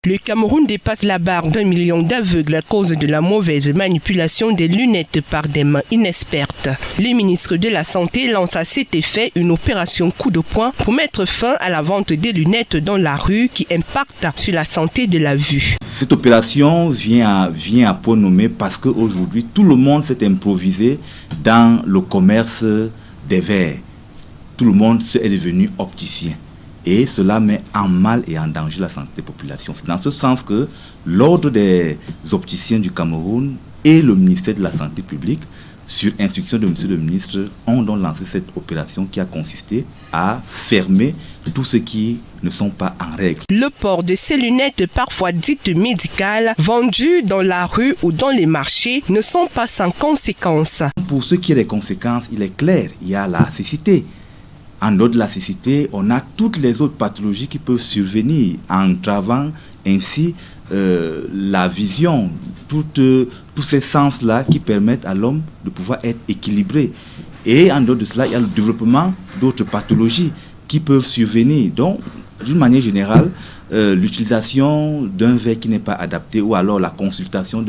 Le Cameroun dépasse la barre d'1 million d'aveugles à cause de la mauvaise manipulation des lunettes par des mains inexpertes. Le ministre de la Santé lance à cet effet une opération coup de poing pour mettre fin à la vente des lunettes dans la rue qui impacte sur la santé de la vue. Cette opération vient à point nommé parce qu'aujourd'hui, tout le monde s'est improvisé dans le commerce des verres. Tout le monde est devenu opticien. Et cela met en mal et en danger la santé des populations. C'est dans ce sens que l'Ordre des opticiens du Cameroun et le ministère de la Santé publique, sur instruction de M. le ministre, ont donc lancé cette opération qui a consisté à fermer tous ceux qui ne sont pas en règle. Le port de ces lunettes, parfois dites médicales, vendues dans la rue ou dans les marchés, ne sont pas sans conséquences. Pour ce qui est des conséquences, il est clair, il y a la cécité. En dehors de la cécité, on a toutes les autres pathologies qui peuvent survenir, entravant ainsi la vision, tous ces sens-là qui permettent à l'homme de pouvoir être équilibré. Et en dehors de cela, il y a le développement d'autres pathologies qui peuvent survenir. Donc, d'une manière générale, l'utilisation d'un verre qui n'est pas adapté ou alors la consultation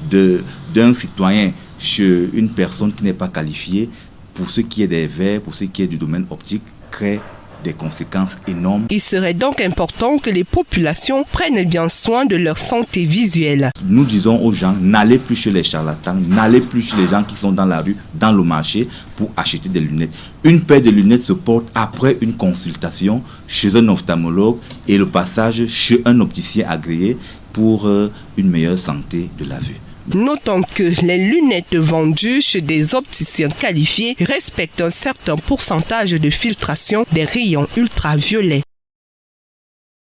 d'un citoyen chez une personne qui n'est pas qualifiée, pour ce qui est des verres, pour ce qui est du domaine optique, crée des conséquences énormes. Il serait donc important que les populations prennent bien soin de leur santé visuelle. Nous disons aux gens, n'allez plus chez les charlatans, n'allez plus chez les gens qui sont dans la rue, dans le marché, pour acheter des lunettes. Une paire de lunettes se porte après une consultation chez un ophtalmologue et le passage chez un opticien agréé pour une meilleure santé de la vue. Notons que les lunettes vendues chez des opticiens qualifiés respectent un certain pourcentage de filtration des rayons ultraviolets.